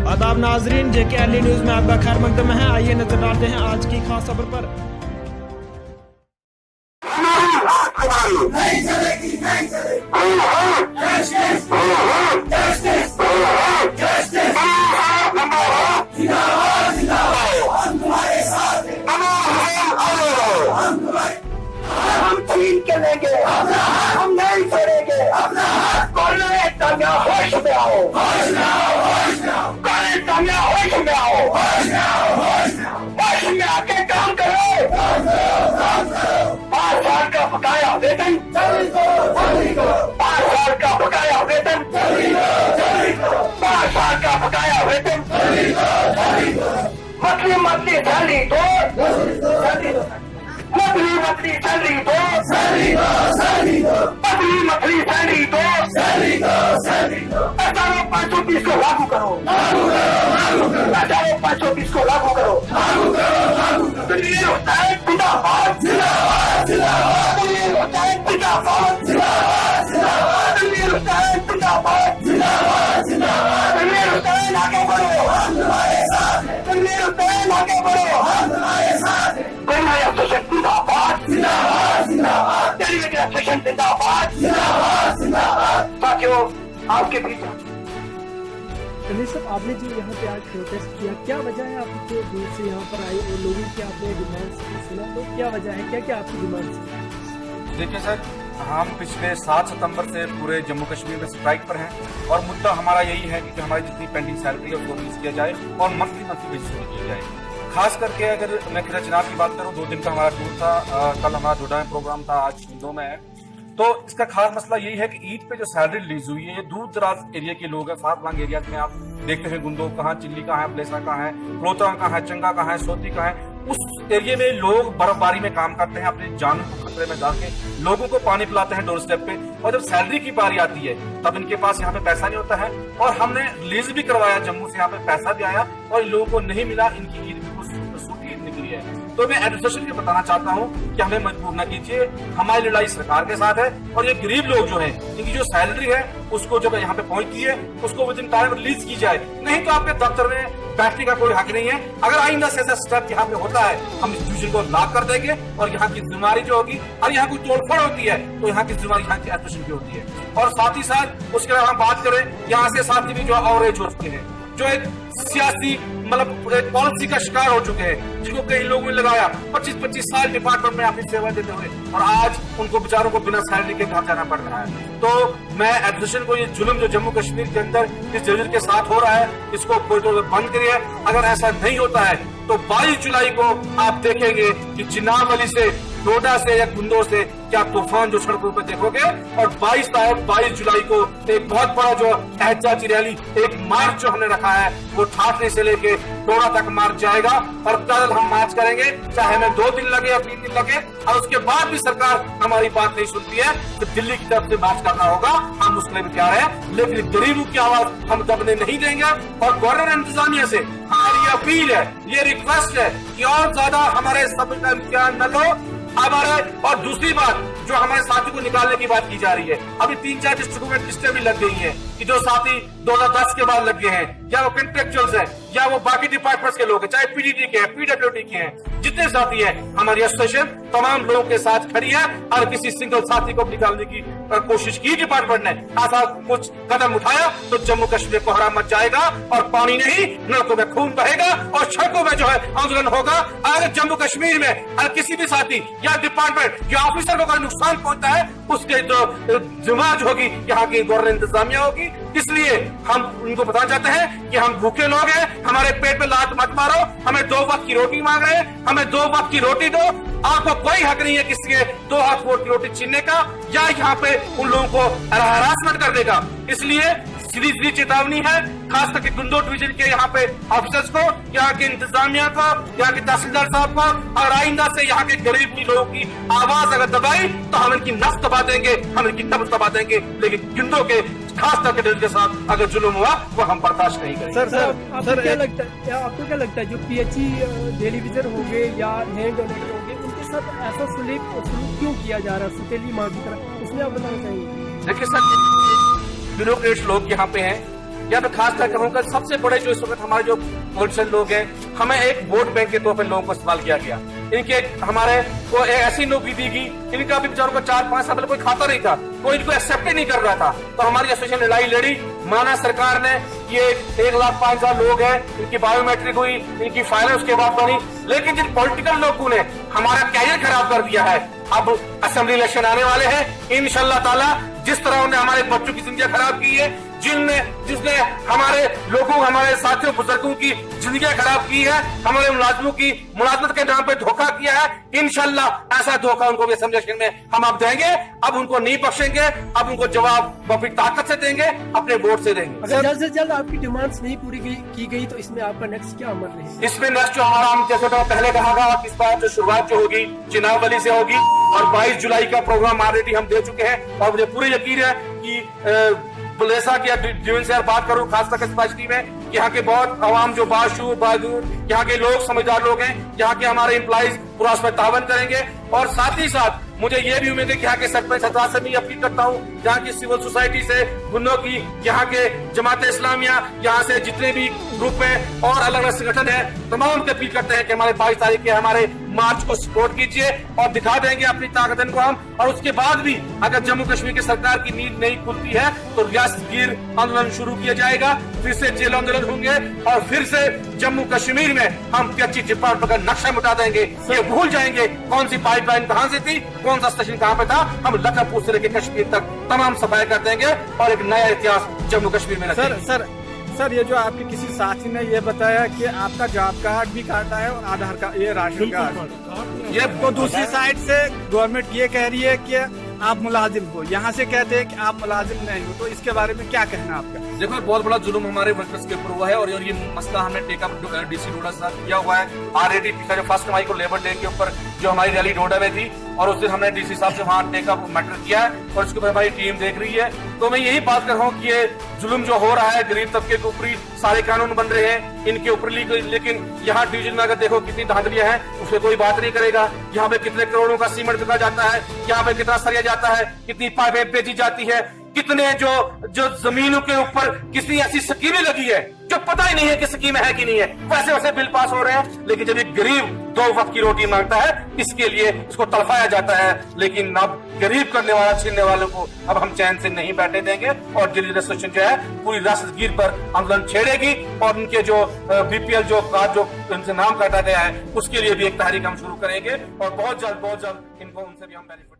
आदाब नाजरीन, JKLE news में आपका खैर मकदम है। आइए नजर डालते हैं आज की खास खबर पर। नहीं चलेगी, नहीं चलेगी। जिंदाबाद, जिंदाबाद। हम तुम्हारे साथ हैं। हम छीन के लेंगे, हम नहीं छोड़ेंगे। कॉलेज कामया होश में आओ, कॉलेज कामया होश में आओ, होश में आके काम करो। 5 साल का बकाया वेतन, 5 साल का बकाया वेतन, 5 साल का बकाया वेतन। मतली मतली सैलरी दो, मतली मतली सैलरी दो, मतली मतली सैलरी दो। SRO 520 को लागू करो, SRO 520 को लागू करो। दिल्ली हुसैन जिंदाबाद, दिल्ली हुसैन जिंदाबाद, दिल्ली हुसैन जिंदाबाद, दिल्ली हुसैन आगे बढ़ो, दिल्ली हुसैन आगे बढ़ो। एसोसिएशन जिंदाबाद, दिल्ली एसोसिएशन जिंदाबाद। साथियों, आपके बीच सर, आपने जो यहाँ पे आज प्रोटेस्ट किया, क्या वजह है? आप इतने दूर से यहाँ पर आए और लोगों की आपने डिमांड्स सुना, तो क्या वजह है, क्या क्या आपकी डिमांड्स है? देखिए सर, हम पिछले 7 सितंबर से पूरे जम्मू कश्मीर में स्ट्राइक पर हैं और मुद्दा हमारा यही है कि हमारी जितनी पेंडिंग सैलरी है उसको रिलीज किया जाए और मंथली बेसिस पे किया जाए। खास करके अगर मैं खिरा चनाब की बात करूं, 2 दिन का हमारा टूर था, कल हमारा डोडा में प्रोग्राम था, आज शिंदो में है। तो इसका खास मसला यही है कि ईद पे जो सैलरी रिलीज हुई है, ये दूर दराज एरिया के लोग हैं। 7 लांग एरिया में आप देखते हैं, गुंदो कहाँ, चिल्ली कहाँ है, प्लेसा कहाँ है, रोहतरा कहाँ है, चंगा कहाँ है, सोती कहाँ है। उस एरिया में लोग बर्फबारी में काम करते हैं, अपनी जान को खतरे में डाल के लोगों को पानी पिलाते हैं डोर स्टेप पे। और जब सैलरी की बारी आती है तब इनके पास यहाँ पे पैसा नहीं होता है। और हमने रिलीज भी करवाया जम्मू से, यहाँ पे पैसा भी आया और लोगों को नहीं मिला। इनकी ईद सूखी ईद निकली है। तो मैं एडमिनिस्ट्रेशन को बताना चाहता हूँ कि हमें मजबूर न कीजिए, हमारी लड़ाई सरकार के साथ है। और ये गरीब लोग जो हैं, इनकी जो सैलरी है उसको जब यहाँ पे पहुंचती है उसको विद इन टाइम रिलीज की जाए, नहीं तो आपके दफ्तर में बैठने का कोई हक नहीं है। अगर आइंदा से ऐसा स्टेप यहाँ पे होता है, हम इस डिवीजन को लॉक कर देंगे और यहाँ की जिम्मेदारी जो होगी, और यहाँ कोई तोड़फोड़ होती है तो यहाँ की जिम्मेदारी यहाँ की एडमिनिस्ट्रेशन की होती है। और साथ ही साथ उसके अलावा हम बात करें, यहाँ से साथी भी जो अवरेज हो चुके हैं, जो एक सियासी मतलब एक पॉलिसी का शिकार हो चुके हैं, जिनको कई लोगों ने लगाया 25-25 साल डिपार्टमेंट में अपनी सेवा देते हुए, और आज उनको बेचारों को बिना सैलरी के घर जाना पड़ रहा है। तो मैं एडमिनिस्ट्रेशन को ये जुल्म जो जम्मू कश्मीर के अंदर इस डिवीजन के साथ हो रहा है, इसको कोई तो बंद करिए। अगर ऐसा नहीं होता है तो 22 जुलाई को आप देखेंगे कि चिनाब अली से, डोडा से या गुंदो से क्या तूफान जो सड़कों पर देखोगे। और 22 जुलाई को एक बहुत बड़ा जो एहतजाजी रैली, एक मार्च जो हमने रखा है, वो ठाठरी से लेके डोडा तक मार्च जाएगा और पैदल हम मार्च करेंगे, चाहे हमें 2 दिन लगे या 3 दिन लगे। और उसके बाद भी सरकार हमारी बात नहीं सुनती है तो दिल्ली की तरफ से मार्च करना होगा, हम उसके लिए भी तैयार है। लेकिन गरीबों की आवाज हम दबने नहीं देंगे। और गवर्नर इंतजामिया से हमारी अपील है, ये रिक्वेस्ट है कि और ज्यादा हमारे सब का इम्तिहान न लो हमारे। और दूसरी बात, जो हमारे साथी को निकालने की बात की जा रही है, अभी 3-4 डिस्ट्रिक्टों में लिस्टें भी लग गई हैं कि जो साथी 2010 के बाद लग गए हैं, या वो कंट्रेक्चुअल्स हैं, या वो बाकी डिपार्टमेंट्स के लोग हैं, चाहे पीडीटी के हैं, पीडब्ल्यूडी के हैं, जितने साथी हैं, हमारी एसोसिएशन तमाम लोगों के साथ खड़ी है। और किसी सिंगल साथी को निकालने की कोशिश की डिपार्टमेंट ने, ऐसा कुछ कदम उठाया तो जम्मू कश्मीर को हरा मच जाएगा और पानी नहीं, नलकों में खून बहेगा और सड़कों में जो है आंदोलन होगा। अगर जम्मू कश्मीर में अगर किसी भी साथी या डिपार्टमेंट या ऑफिसर को कोई नुकसान पहुंचता है, उसके जो जिम्मेदार होगी यहाँ की गवर्नर इंतजामिया होगी। इसलिए हम उनको बताना चाहते हैं कि हम भूखे लोग हैं, हमारे पेट में लात मत मारो, हमें 2 वक्त की रोटी मांग रहे हैं, हमें 2 वक्त की रोटी दो। आपको कोई हक नहीं है किसी के 2 हाथ वोट की रोटी छीनने का या यहाँ पे उन लोगों को हरासमेंट करने का। इसलिए सीधी चेतावनी है, खास करके गुंदो डिवीजन के यहाँ पे ऑफिसर्स को, यहाँ के इंतजामिया को, यहाँ के तहसीलदार साहब को, और आइंदा से यहाँ के गरीब की लोगों की आवाज अगर दबाई तो हम इनकी नस दबा देंगे, हम इनकी नब्ज दबा देंगे। लेकिन गुंदो के खास करके डिवीजन के साथ अगर जुल्म हुआ वो हम बर्दाश्त नहीं करेंगे। आपको क्या लगता है जो PHE टेलीविजन हो गए या लैंड डोनेटर हो गए, उनके साथ ऐसा सलूक क्यों किया जा रहा है, सुतेली मार की तरह, उसमें आप बताना चाहिए? देखिए सर, ब्यूरोक्रेट्स लोग यहाँ पे हैं, यहाँ पे खास कर कहूँगा सबसे बड़े जो इस वक्त हमारे जो पॉलिटिशियन लोग हैं, हमें एक वोट बैंक के तौर पर लोगों को इस्तेमाल किया गया। इनके हमारे को ऐसी नौकरी दी गई, इनका भी बेचारों को 4-5 साल पहले कोई खाता नहीं था, कोई इनको एक्सेप्ट ही नहीं कर रहा था। तो हमारी एसोसिएशन लड़ाई लड़ी, माना सरकार ने ये 1,05,000 लोग हैं, इनकी बायोमेट्रिक हुई, इनकी फाइलें उसके बाद बनी, लेकिन जिन पॉलिटिकल लोगों ने हमारा कैरियर खराब कर दिया है, अब असेंबली इलेक्शन आने वाले हैं, इंशाल्लाह ताला जिस तरह उन्होंने हमारे बच्चों की जिंदगी खराब की है, जिसने हमारे लोगों, हमारे साथियों बुजुर्गों की जिंदगी खराब की है, हमारे मुलाजमों की मुलाजमत के नाम पे धोखा किया है, इंशाल्लाह ऐसा धोखा उनको भी असेंबली में हम अब देंगे। अब उनको नहीं बख्शेंगे, अब उनको जवाब अपनी ताकत से देंगे, अपने वोट से देंगे। अगर जल्द से जल्द आपकी डिमांड्स नहीं पूरी की गई तो इसमें आपका नेक्स्ट क्या अमल रहेगा? इसमें नेक्स्ट जो हमारा, हम जैसे तो पहले कहा था, इस बार जो शुरुआत जो होगी चिनावली से होगी और 22 जुलाई का प्रोग्राम ऑलरेडी हम दे चुके हैं और मुझे पूरी यकीन है कि जैसा कि जीवन से बात करूं, खासकर स्पेशली में यहाँ के बहुत आवाम जो बाशूर बहादुर, यहाँ के लोग समझदार लोग हैं, यहाँ के हमारे एम्प्लॉइज पूरा उसमें तावन करेंगे। और साथ ही साथ मुझे ये भी उम्मीद है कि यहाँ के सरपंच हजरात से भी अपील करता हूँ, यहाँ की सिविल सोसाइटी से, गुन्नों की, यहाँ के जमात इस्लामिया, यहाँ से जितने भी ग्रुप हैं और अलग अलग संगठन है, तमाम की अपील करते हैं कि हमारे 22 तारीख के हमारे मार्च को सपोर्ट कीजिए और दिखा देंगे अपनी ताकत इनको हम। और उसके बाद भी अगर जम्मू कश्मीर की सरकार की नींद नहीं खुलती है तो रियासतगीर आंदोलन शुरू किया जाएगा, फिर से जेल आंदोलन होंगे और फिर से जम्मू कश्मीर में हम कच्ची डिपार्टमेंट का नक्शा मिटा देंगे। ये भूल जाएंगे कौन सी पाइपलाइन कहाँ से थी, कौन सा स्टेशन कहाँ पे था। हम लखनपुर से लेकर कश्मीर तक तमाम सफाई कर देंगे और एक नया इतिहास जम्मू कश्मीर में रखेंगे। सर ये जो आपके किसी साथी ने ये बताया कि आपका जॉब कार्ड भी काटा है और आधार कार्ड, ये राशन कार्ड, ये तो दूसरी साइड से गवर्नमेंट ये कह रही है कि आप मुलाजिम हो, यहाँ से कहते हैं कि आप मुलाजिम नहीं हो, तो इसके बारे में क्या कहना आपका? देखो बहुत बड़ा जुल्म हमारे वर्कर्स के ऊपर हुआ है और ये मसला हमने टेकअप डीसी डोडा से किया हुआ है। ऑलरेडी पिछले 1 मई को लेबर डे के ऊपर जो हमारी रैली डोडा में थी और उस दिन हमने डीसी साहब से वहाँ टेकअप मैटर किया है और इसके ऊपर हमारी टीम देख रही है। तो मैं यही बात कर रहा हूँ कि ये जुल्म जो हो रहा है गरीब तबके के ऊपर सारे कानून बन रहे हैं इनके ऊपर, लेकिन यहाँ डिवीजन में अगर देखो कितनी धांधलियां हैं उस पर कोई बात नहीं करेगा। यहाँ पे कितने करोड़ों का सीमेंट बिका जाता है, यहाँ पे कितना सरिया जाता है, कितनी पाइपें बेची जाती है, कितने जो जमीनों के ऊपर कितनी ऐसी स्कीमें लगी है जो पता ही नहीं है कि स्कीम है कि नहीं है। वैसे वैसे बिल पास हो रहे हैं, लेकिन जब एक गरीब 2 वक्त की रोटी मांगता है इसके लिए उसको तड़फाया जाता है। लेकिन अब गरीब करने वाला, छीनने वालों को अब हम चैन से नहीं बैठने देंगे और दिल्ली एसोसिएशन जो है पूरी रियासतगीर पर आंदोलन छेड़ेगी और उनके जो बीपीएल जो कार्ड जो उनसे नाम काटा गया है उसके लिए भी एक तहरीक हम शुरू करेंगे और बहुत जल्द इनको उनसे भी हम बेनिफिट